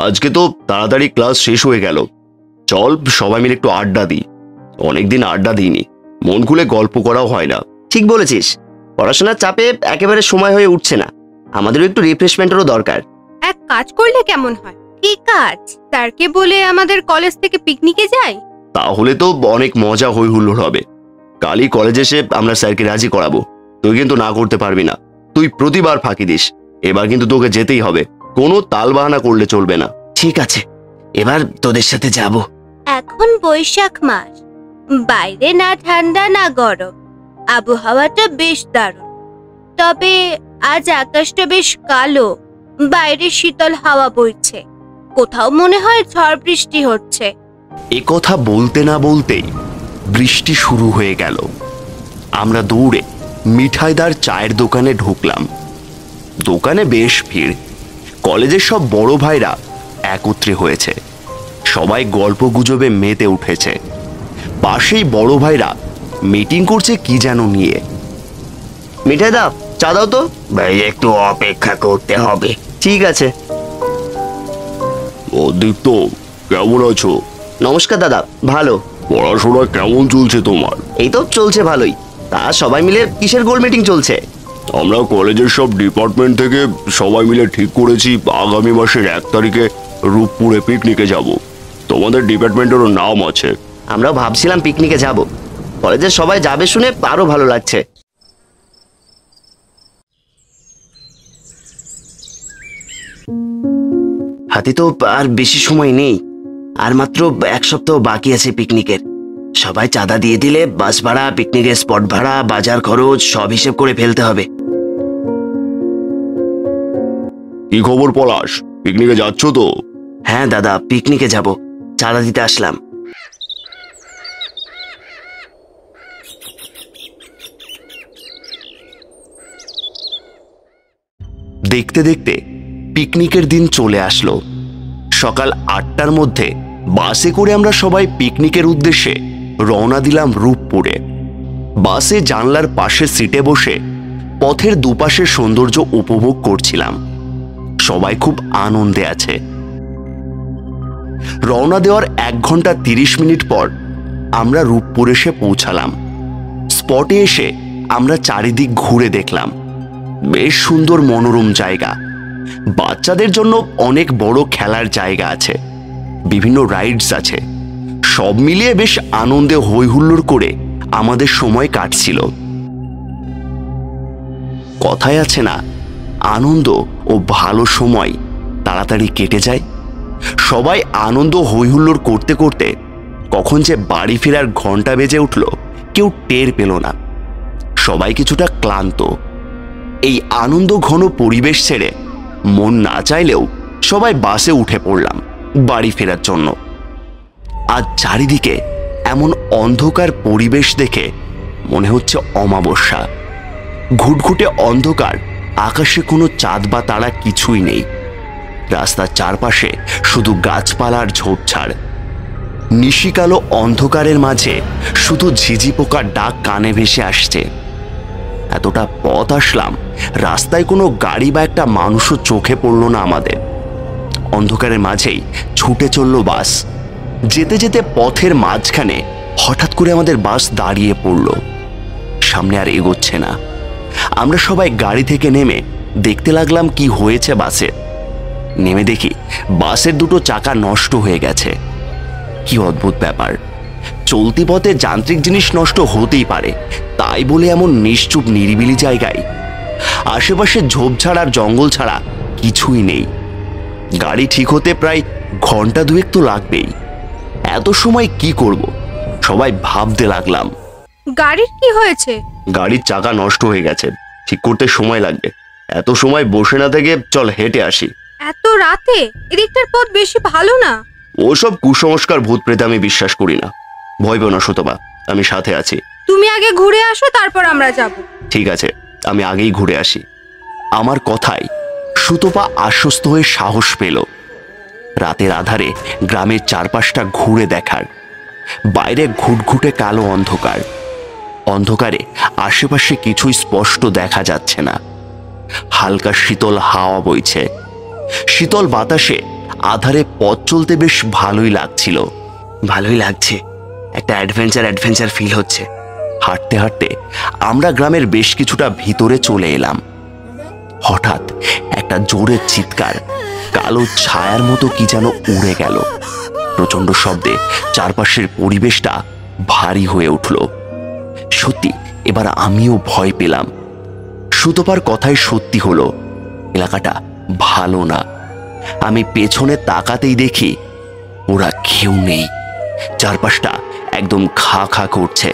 আজকে তো তাড়াতাড়ি ক্লাস শেষ হয়ে গেল, চল সবাই মিলে একটু আড্ডা দিই। অনেকদিন আড্ডা দিইনি, মন খুলে গল্প করাও হয় না। ঠিক বলেছিস, পড়াশোনার চাপে একেবারে সময় হয়ে উঠছে না, আমাদেরও একটু রিফ্রেশমেন্টেরও দরকার। এক কাজ করলে কেমন হয়? কি কাজ? স্যারকে বলে আমাদের কলেজ থেকে পিকনিকে যাই। তাহলে তো অনেক মজা হই হুল্লোড় হবে। কালই কলেজে এসে আমরা স্যারকে রাজি করাবো। তুই কিন্তু না করতে পারবি না, তুই প্রতিবার ফাঁকি দিস। এবার কিন্তু তোকে যেতেই হবে, কোনো তালবাহানা করলে চলবে না। ঠিক আছে, এবার তোদের সাথে যাব। এখন বৈশাখ মাস, বাইরে না ঠান্ডা না গরম, আবহাওয়াটা বেশ দারুণ। তবে আজ আকাশটা বেশ কালো, বাইরে শীতল হাওয়া বইছে, কোথাও মনে হয় ঝড় বৃষ্টি হচ্ছে। এ কথা বলতে না বলতেই বৃষ্টি শুরু হয়ে গেল। আমরা দৌড়ে মিঠাইদার চায়ের দোকানে ঢুকলাম। দোকানে বেশ ভিড়, কলেজের সব বড় ভাইরা একত্রে হয়েছে, সবাই গল্প গুজবে মেতে উঠেছে। পাশেই বড় ভাইরা মিটিং করছে কি যেন নিয়ে। মিঠাই দা, চা দাও তো। ভাই একটু অপেক্ষা করতে হবে। ঠিক আছে। দীপ্ত, কেমন আছো? নমস্কার দাদা, ভালো। পড়াশোনা কেমন চলছে তোমার? এই তো চলছে ভালোই। তা সবাই মিলে কিসের গোল মিটিং চলছে? আমরা কলেজের সব ডিপার্টমেন্ট থেকে সবাই মিলে ঠিক করেছি আগামী মাসের 1 তারিখে রূপপুরে পিকনিকে যাব। তোমাদের ডিপার্টমেন্টেরও নাম আছে। আমরাও ভাবছিলাম পিকনিকে যাব, কলেজের সবাই যাবে শুনে আরো ভালো লাগছে। হাতে তো আর বেশি সময় নেই, আর মাত্র 1 সপ্তাহ বাকি আছে পিকনিকের। সবাই চাঁদা দিয়ে দিলে বাস ভাড়া, পিকনিকের স্পট ভাড়া, বাজার খরচ সব হিসেব করে ফেলতে হবে। কি খবর পলাশ, পিকনিকে যাচ্ছ তো? হ্যাঁ দাদা, পিকনিকে যাব, চাঁদা দিতে আসলাম। দেখতে দেখতে পিকনিকের দিন চলে আসলো। সকাল 8টার মধ্যে বাসে করে আমরা সবাই পিকনিকের উদ্দেশ্যে রওনা দিলাম রূপপুরে। বাসে জানলার পাশে সিটে বসে পথের দুপাশের সৌন্দর্য উপভোগ করছিলাম। সবাই খুব আনন্দে আছে। রওনা দেওয়ার 1 ঘন্টা 30 মিনিট পর আমরা রূপপুর এসে পৌঁছালাম। স্পটে এসে আমরা চারিদিক ঘুরে দেখলাম। বেশ সুন্দর মনোরম জায়গা, বাচ্চাদের জন্য অনেক বড় খেলার জায়গা আছে, বিভিন্ন রাইডস আছে। সব মিলিয়ে বেশ আনন্দে হই হুল্লোড় করে আমাদের সময় কাটছিল। কথায় আছে না, আনন্দ ও ভালো সময় তাড়াতাড়ি কেটে যায়। সবাই আনন্দ হই হুল্লোড় করতে করতে কখন যে বাড়ি ফেরার ঘন্টা বেজে উঠল কেউ টের পেল না। সবাই কিছুটা ক্লান্ত। এই আনন্দ ঘন পরিবেশ ছেড়ে মন না চাইলেও সবাই বাসে উঠে পড়লাম বাড়ি ফেরার জন্য। আজ চারিদিকে এমন অন্ধকার পরিবেশ দেখে মনে হচ্ছে অমাবস্যা। ঘুটঘুটে অন্ধকার, আকাশে কোনো চাঁদ বা তারা কিছুই নেই। রাস্তার চারপাশে শুধু গাছপালার ঝোপঝাড়। নিশিকালো অন্ধকারের মাঝে শুধু ঝিঝি পোকার ডাক কানে ভেসে আসছে। এতটা পথ আসলাম, রাস্তায় কোনো গাড়ি বা একটা মানুষও চোখে পড়ল না আমাদের। অন্ধকারের মাঝেই ছুটে চলল বাস। যেতে যেতে পথের মাঝখানে হঠাৎ করে আমাদের বাস দাঁড়িয়ে পড়ল, সামনে আর এগোচ্ছে না। আমরা সবাই গাড়ি থেকে নেমে দেখতে লাগলাম কি হয়েছে বাসে। নেমে দেখি বাসের 2টো চাকা নষ্ট হয়ে গেছে। কি অদ্ভুত ব্যাপার, চলতি পথে যান্ত্রিক জিনিস নষ্ট হতেই পারে, তাই বলে এমন নিশ্চুপ নিরিবিলি জায়গায় আশেপাশে ঝোপঝাড় আর জঙ্গল ছাড়া কিছুই নেই। গাড়ি ঠিক হতে প্রায় ঘন্টা 2 তো লাগবেই। এত সময় কি করব সবাই ভাবতে লাগলাম। গাড়ির কি হয়েছে? গাড়ির চাকা নষ্ট হয়ে গেছে, ঠিক করতে সময় লাগবে। এত সময় বসে না থেকে চল হেঁটে আসি। এত রাতে? এদিকটার পথ বেশি ভালো না। ওসব কুসংস্কার ভূত প্রেতে আমি বিশ্বাস করি না। ভয় পেও না সুতপা, আমি সাথে আছি। তুমি আগে ঘুরে আসো, তারপর আমরা যাব। ঠিক আছে, আমি আগেই ঘুরে আসি। আমার কথায় সুতপা আশ্বস্ত হয়ে সাহস পেল। রাতের আধারে গ্রামের চারপাশটা ঘুরে দেখার। বাইরে ঘুটঘুটে কালো অন্ধকার। অন্ধকারে আশেপাশে কিছুই স্পষ্ট দেখা যাচ্ছে না। হালকা শীতল হাওয়া বইছে। শীতল বাতাসে আধারে পথ চলতে বেশ ভালোই লাগছিল। ভালোই লাগছে, একটা অ্যাডভেঞ্চার ফিল হচ্ছে। হাঁটতে হাঁটতে আমরা গ্রামের বেশ কিছুটা ভিতরে চলে এলাম। হঠাৎ একটা জোরে চিৎকার, কালো ছায়ার মতো কি যেন উড়ে গেল। প্রচন্ড শব্দে চারপাশের পরিবেশটা ভারী হয়ে উঠল। সত্যি এবার আমিও ভয় পেলাম। সুতপার কথাই সত্যি হলো, এলাকাটা ভালো না। আমি পেছনে তাকাতেই দেখি ওরা কেউ নেই, চারপাশটা একদম খা খা করছে।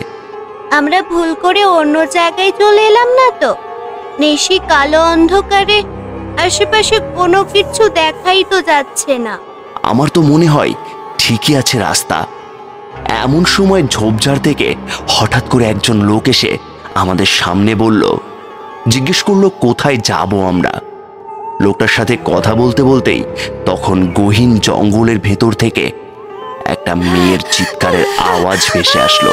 আমরা ভুল করে অন্য জায়গায় চলে এলাম না তো? নিশি কালো অন্ধকারে আশেপাশে কোনো কিছু দেখাই তো যাচ্ছে না। আমার তো মনে হয় ঠিকই আছে রাস্তা। এমন সময় ঝোপঝাড় থেকে হঠাৎ করে একজন লোক এসে আমাদের সামনে বলল, জিজ্ঞেস করলো কোথায় যাব আমরা। লোকটার সাথে কথা বলতে বলতেই তখন গহীন জঙ্গলের ভেতর থেকে একটা মেয়ের চিৎকারের আওয়াজ ভেসে আসলো।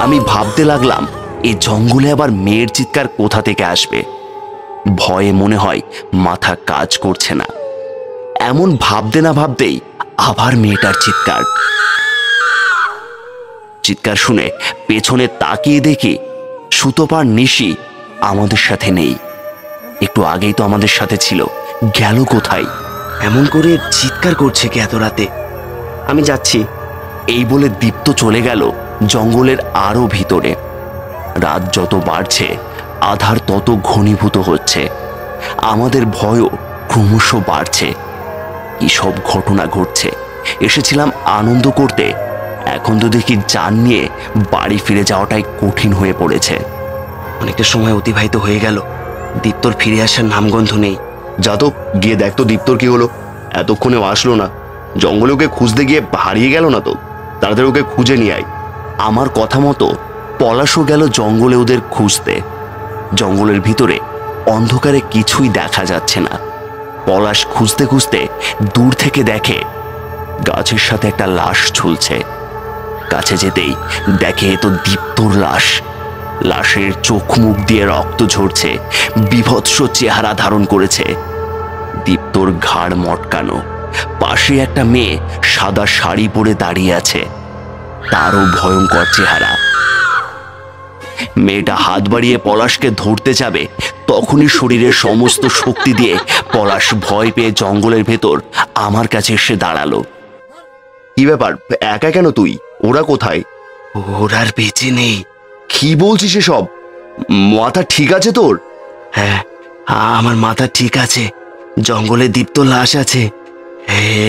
আমি ভাবতে লাগলাম, এই জঙ্গলে আবার মেয়ের চিৎকার কোথা থেকে আসবে। ভয়ে মনে হয় মাথা কাজ করছে না। এমন ভাবতে না ভাবতেই আবার মেয়েটার চিৎকার শুনে পেছনে তাকিয়ে দেখি সুতপার নিশি আমাদের সাথে নেই। একটু আগেই তো আমাদের সাথে ছিল, গেল কোথায়? এমন করে চিৎকার করছে কি এত রাতে? আমি যাচ্ছি। এই বলে দীপ্ত চলে গেল জঙ্গলের আরো ভিতরে। রাত যত বাড়ছে আধার তত ঘনীভূত হচ্ছে। আমাদের ভয়ও ক্রমশ বাড়ছে। কি সব ঘটনা ঘটছে। এসেছিলাম আনন্দ করতে, এখন তো দেখি জান নিয়ে বাড়ি ফিরে যাওয়াটাই কঠিন হয়ে পড়েছে। অনেকটা সময় অতিবাহিত হয়ে গেল, দীপ্তর ফিরে আসার নামগন্ধ নেই। যা তো গিয়ে দেখ তো দীপ্তর কি হলো, এতক্ষণেও আসলো না। জঙ্গলে ওকে খুঁজতে গিয়ে হারিয়ে গেল না তো? তাড়াতাড়ি ওকে খুঁজে নিয়ে আয়। আমার কথা মতো পলাশও গেল জঙ্গলে ওদের খুঁজতে। জঙ্গলের ভিতরে অন্ধকারে কিছুই দেখা যাচ্ছে না। পলাশ খুঁজতে খুঁজতে দূর থেকে দেখে গাছের সাথে একটা লাশ ঝুলছে। কাছে যেতেই দেখে তো দীপ্তর লাশ। লাশের চোখ মুখ দিয়ে রক্ত ঝরছে, বিভৎস চেহারা ধারণ করেছে। দীপ্তর ঘাড় মটকানো, পাশে একটা মেয়ে সাদা শাড়ি পরে দাঁড়িয়ে আছে, তারও ভয়ঙ্কর চেহারা। মেয়েটা হাত বাড়িয়ে পলাশকে ধরতে যাবে, তখনই শরীরের সমস্ত শক্তি দিয়ে পলাশ ভয় পেয়ে জঙ্গলের ভেতর আমার কাছে এসে দাঁড়ালো। কি ব্যাপার, একা কেন তুই? ওরা কোথায়? ওরা আর বেঁচে নেই। কি বলছিস এসব? মাথা ঠিক আছে তোর? হ্যাঁ, আমার মাথা ঠিক আছে। জঙ্গলে দীপ্ত লাশ আছে,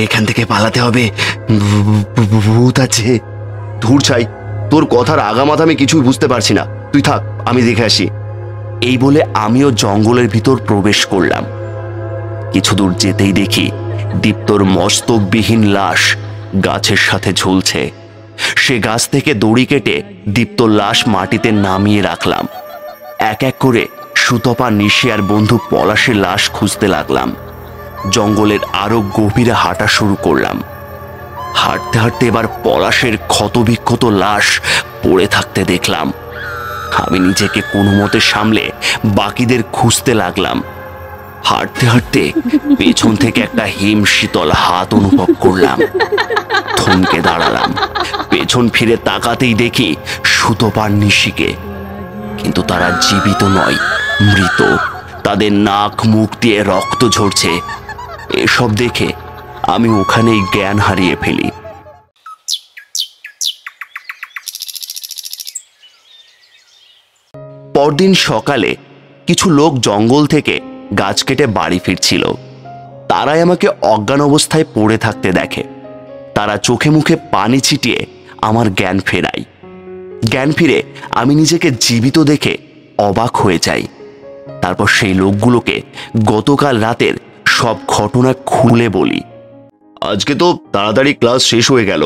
এখান থেকে পালাতে হবে। ভূত আছে। ধুর ছাই, তোর কথার আগামাথা আমি কিছুই বুঝতে পারছি না। তুই থাক, আমি দেখে আসি। এই বলে আমিও জঙ্গলের ভিতর প্রবেশ করলাম। কিছু দূর যেতেই দেখি দীপ্তর মস্তকবিহীন লাশ গাছের সাথে ঝুলছে। সে গাছ থেকে দড়ি কেটে দীপ্তর লাশ মাটিতে নামিয়ে রাখলাম। এক এক করে সুতপা, নিশি আর বন্ধু পলাশের লাশ খুঁজতে লাগলাম। জঙ্গলের আরো গভীরে হাঁটা শুরু করলাম। হাঁটতে হাঁটতে এবার পলাশের ক্ষতবিক্ষত লাশ পড়ে থাকতে দেখলাম। আমি নিজেকে কোনো মতে সামলে বাকিদের খুঁজতে লাগলাম। হাঁটতে হাঁটতে পেছন থেকে একটা হিম শীতল হাত অনুভব করলাম। থমকে দাঁড়ালাম। পেছন ফিরে তাকাতেই দেখি সুতপার নিশিকে, কিন্তু তারা জীবিত নয়, মৃত। তাদের নাক মুখ দিয়ে রক্ত ঝরছে। এসব দেখে আমি ওখানেই জ্ঞান হারিয়ে ফেলি। পরদিন সকালে কিছু লোক জঙ্গল থেকে গাছ কেটে বাড়ি ফিরছিল। তারাই আমাকে অজ্ঞান অবস্থায় পড়ে থাকতে দেখে। তারা চোখে মুখে পানি ছিটিয়ে আমার জ্ঞান ফেরায়। জ্ঞান ফিরে আমি নিজেকে জীবিত দেখে অবাক হয়ে যাই। তারপর সেই লোকগুলোকে গতকাল রাতের সব ঘটনা খুলে বলি। আজকে তো তাড়াতাড়ি ক্লাস শেষ হয়ে গেল।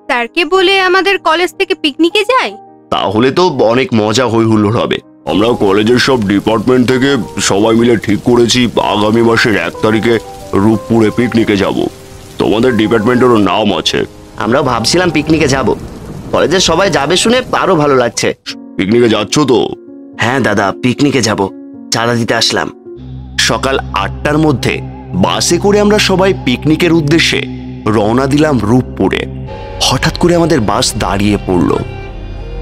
স্যারকে বলে আমাদের কলেজ থেকে পিকনিকে যাই? তাহলে তো অনেক মজা হই হুল্লোড় হবে। আমরা কলেজের সব ডিপার্টমেন্ট থেকে সবাই মিলে ঠিক করেছি আগামী মাসের 1 তারিখে রূপপুরে পিকনিকে যাব। তোমাদের ডিপার্টমেন্টেরও নাম আছে। আমরাও ভাবছিলাম পিকনিকে যাব। কলেজের সবাই যাবে শুনে আরো ভালো লাগছে। পিকনিকে যাচ্ছ তো? হ্যাঁ দাদা, পিকনিকে যাব, চাঁদা দিতে আসলাম। সকাল 8টার মধ্যে বাসে করে আমরা সবাই পিকনিকের উদ্দেশ্যে রওনা দিলাম রূপপুরে। হঠাৎ করে আমাদের বাস দাঁড়িয়ে পড়ল,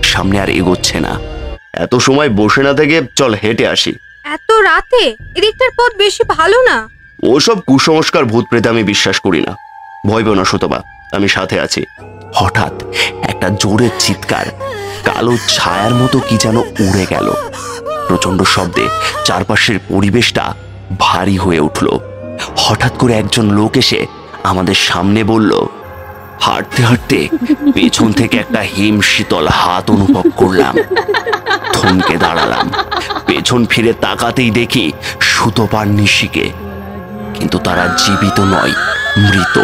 সামনে আর এগোচ্ছে না। এত সময় বসে না থেকে চল হেঁটে আসি। এত রাতে এদিকটার পথ বেশি ভালো না। ওসব কুসংস্কার ভূত প্রেতে আমি বিশ্বাস করি না। ভয় পেও না সুতপা, আমি সাথে আছি। হঠাৎ একটা জোরের চিৎকার, কালো ছায়ার মতো কি যেন উড়ে গেল। প্রচন্ড শব্দে চারপাশের পরিবেশটা ভারী হয়ে উঠল। হঠাৎ করে একজন লোক এসে আমাদের সামনে বলল, হাঁটতে হাঁটতে পেছন থেকে একটা হিম শীতল হাত অনুভব করলাম। থমকে দাঁড়ালাম। পেছন ফিরে তাকাতেই দেখি সুতপার নিশিকে, কিন্তু তারা জীবিত নয়, মৃত।